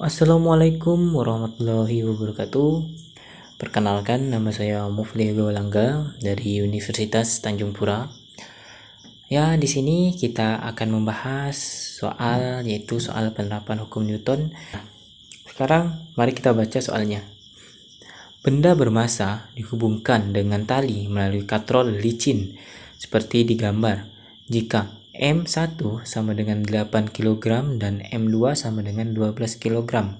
Assalamualaikum warahmatullahi wabarakatuh. Perkenalkan, nama saya Mufli Gawalangga dari Universitas Tanjung Pura. Ya, di sini kita akan membahas yaitu soal penerapan hukum Newton. Sekarang mari kita baca soalnya. Benda bermassa dihubungkan dengan tali melalui katrol licin seperti di gambar. Jika M1 sama dengan 8 kg dan M2 sama dengan 12 kg.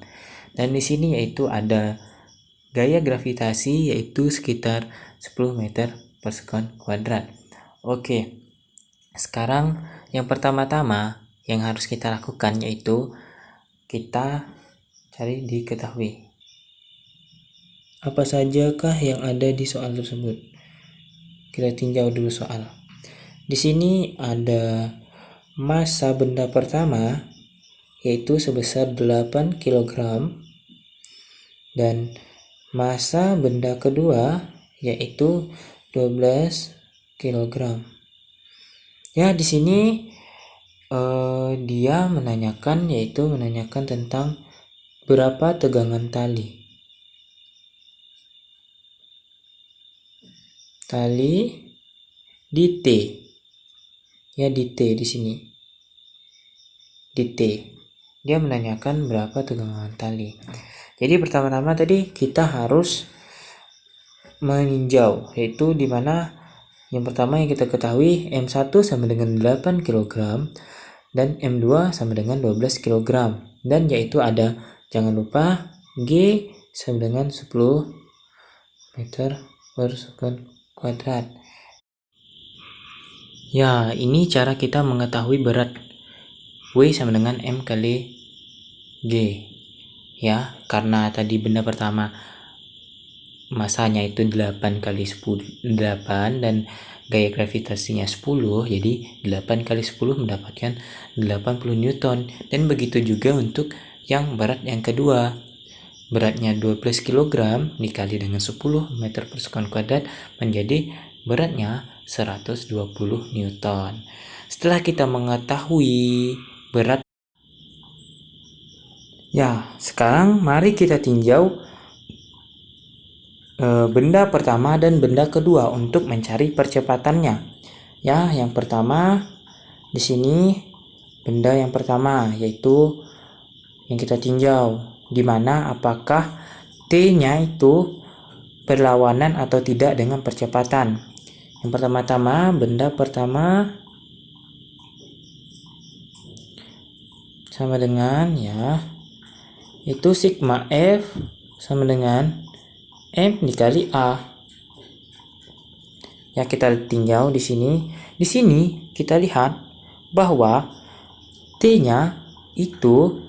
Dan di sini yaitu ada gaya gravitasi yaitu sekitar 10 meter per sekon kuadrat. Oke, sekarang yang pertama-tama yang harus kita lakukan yaitu kita cari diketahui. Apa sajakah yang ada di soal tersebut? Kita tinjau dulu soal. Di sini ada massa benda pertama yaitu sebesar 8 kg dan massa benda kedua yaitu 12 kg. Ya, di sini dia menanyakan tentang berapa tegangan tali. Tali di T. Ya, di T di sini. Di T. Dia menanyakan berapa tegangan tali. Jadi pertama-tama tadi kita harus meninjau, yaitu di mana yang pertama yang kita ketahui M1 sama dengan 8 kg dan M2 sama dengan 12 kg. Dan yaitu ada, jangan lupa, G sama dengan 10 meter per sekon kuadrat. Ya, ini cara kita mengetahui berat. W sama dengan M kali G. Ya, karena tadi benda pertama masanya itu 8 kali 8 dan gaya gravitasinya 10, jadi 8 kali 10 mendapatkan 80 Newton. Dan begitu juga untuk yang berat yang kedua. Beratnya 12 kg dikali dengan 10 meter per sekon kuadrat menjadi beratnya 120 Newton. Setelah kita mengetahui berat, ya, sekarang mari kita tinjau benda pertama dan benda kedua untuk mencari percepatannya. Ya, yang pertama di sini benda yang pertama yaitu yang kita tinjau, di mana apakah T-nya itu berlawanan atau tidak dengan percepatan. Yang pertama-tama, benda pertama sama dengan, ya, itu sigma F sama dengan M dikali A. Ya, kita tinjau di sini. Di sini kita lihat bahwa T-nya itu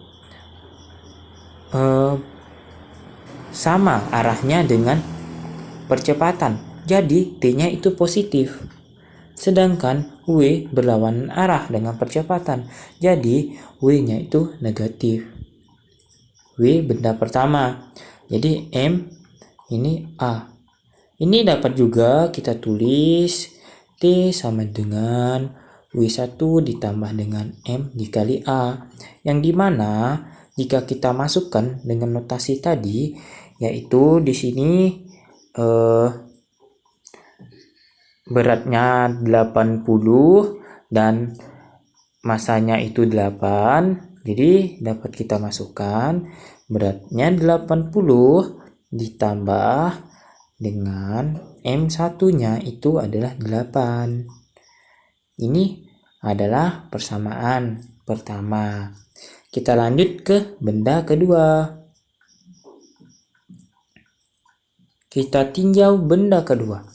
sama arahnya dengan percepatan. Jadi T-nya itu positif. Sedangkan W berlawanan arah dengan percepatan. Jadi W-nya itu negatif. W benda pertama. Jadi M ini A. Ini dapat juga kita tulis T sama dengan W1 ditambah dengan M dikali A. Yang dimana jika kita masukkan dengan notasi tadi, yaitu di sini beratnya 80 dan masanya itu 8. Jadi dapat kita masukkan beratnya 80 ditambah dengan M1-nya itu adalah 8. Ini adalah persamaan pertama. Kita lanjut ke benda kedua. Kita tinjau benda kedua.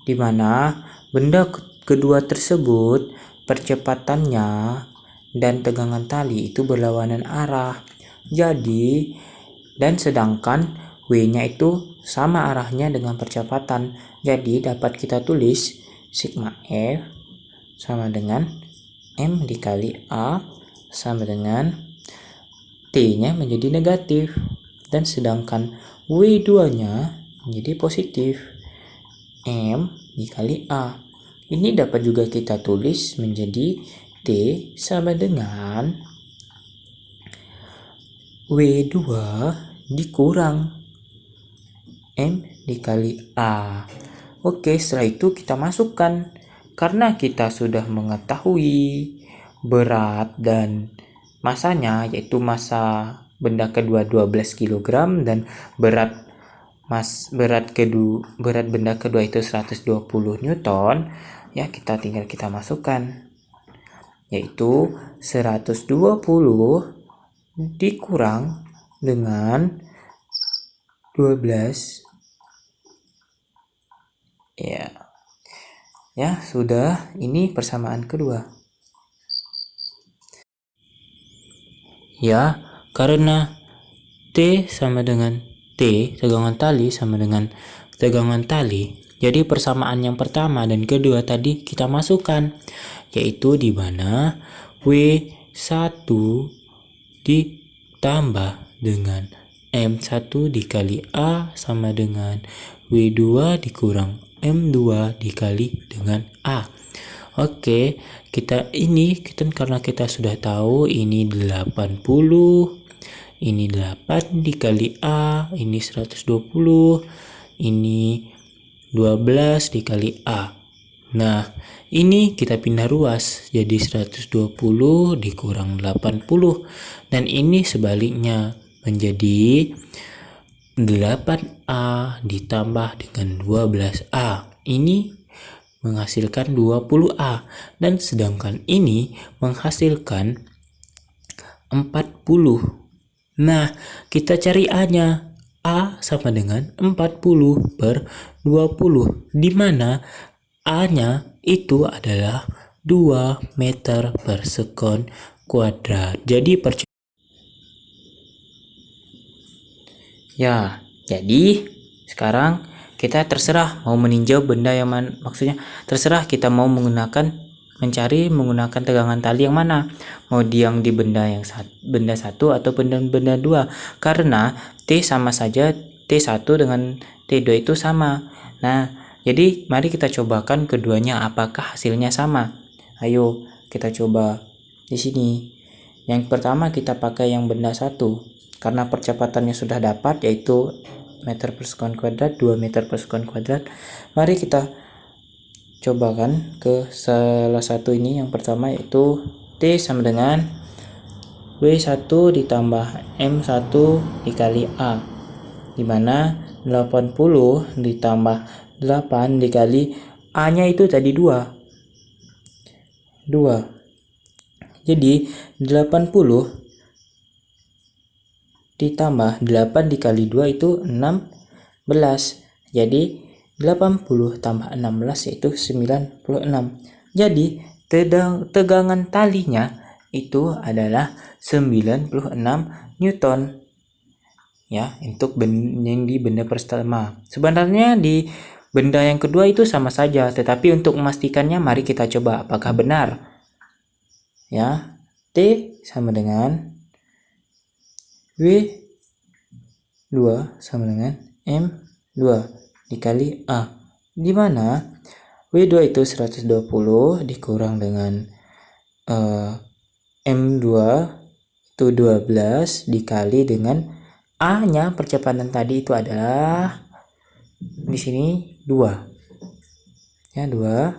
Di mana benda kedua tersebut percepatannya dan tegangan tali itu berlawanan arah. Jadi, dan sedangkan W-nya itu sama arahnya dengan percepatan. Jadi dapat kita tulis sigma F sama dengan M dikali A sama dengan T-nya menjadi negatif. Dan sedangkan W2-nya menjadi positif. M dikali A. Ini dapat juga kita tulis menjadi T sama dengan W2 dikurang M dikali A. Oke, setelah itu kita masukkan. Karena kita sudah mengetahui berat dan masanya, yaitu massa benda kedua 12 kg dan berat benda kedua itu 120 Newton, ya tinggal kita masukkan, yaitu 120 dikurang dengan 12, ya sudah. Ini persamaan kedua, ya, karena T sama dengan T, tegangan tali sama dengan tegangan tali, jadi persamaan yang pertama dan kedua tadi kita masukkan, yaitu di mana W1 ditambah dengan M1 dikali A sama dengan W2 dikurang M2 dikali dengan A. Oke, karena kita sudah tahu ini 80, ini 8 dikali A, ini 120, ini 12 dikali A. Nah, ini kita pindah ruas jadi 120 dikurang 80, dan ini sebaliknya menjadi 8A ditambah dengan 12A. Ini menghasilkan 20A, dan sedangkan ini menghasilkan 40. Nah, kita cari A-nya. A sama dengan 40 per 20, di mana A-nya itu adalah 2 meter per sekon kuadrat. Jadi jadi sekarang kita terserah mau meninjau benda yang mana, maksudnya terserah kita mau mencari menggunakan tegangan tali yang mana, mau yang di benda satu atau benda 2, karena T sama saja, T1 dengan T2 itu sama. Nah, jadi mari kita cobakan keduanya apakah hasilnya sama. Ayo kita coba di sini. Yang pertama kita pakai yang benda 1, karena percepatannya sudah dapat, yaitu meter per sekon kuadrat, 2 meter per sekon kuadrat. Mari kita cobakan ke salah satu ini. Yang pertama yaitu T sama dengan W1 ditambah M1 dikali A, dimana 80 ditambah 8 dikali A nya itu tadi 2. Jadi 80 ditambah 8 dikali 2 itu 16. Jadi 80 tambah 16 yaitu 96. Jadi tegangan talinya itu adalah 96 Newton. Ya, untuk yang di benda pertama. Sebenarnya di benda yang kedua itu sama saja, tetapi untuk memastikannya mari kita coba apakah benar. Ya, T sama dengan W2 sama dengan M2 dikali A, di mana W2 itu 120 dikurang dengan M2 itu 12 dikali dengan A nya percepatan tadi itu adalah di sini 2. Ya, 2.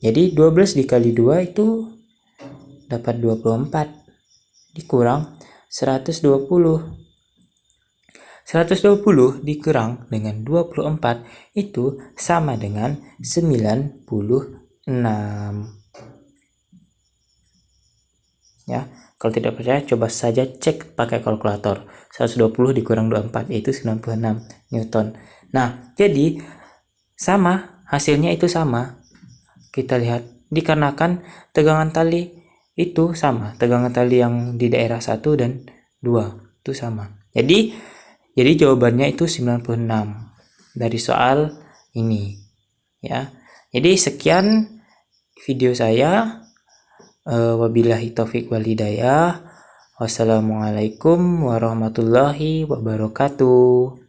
Jadi 12 dikali 2 itu dapat 24 dikurang 120. 120 dikurang dengan 24 itu sama dengan 96. Ya, kalau tidak percaya coba saja cek pakai kalkulator. 120 dikurang 24 yaitu 96 Newton. Nah, jadi sama, hasilnya itu sama. Kita lihat dikarenakan tegangan tali itu sama, tegangan tali yang di daerah 1 dan 2 itu sama. Jadi jawabannya itu 96 dari soal ini, ya. Jadi sekian video saya. Wabillahi taufik wal hidayah. Wassalamualaikum warahmatullahi wabarakatuh.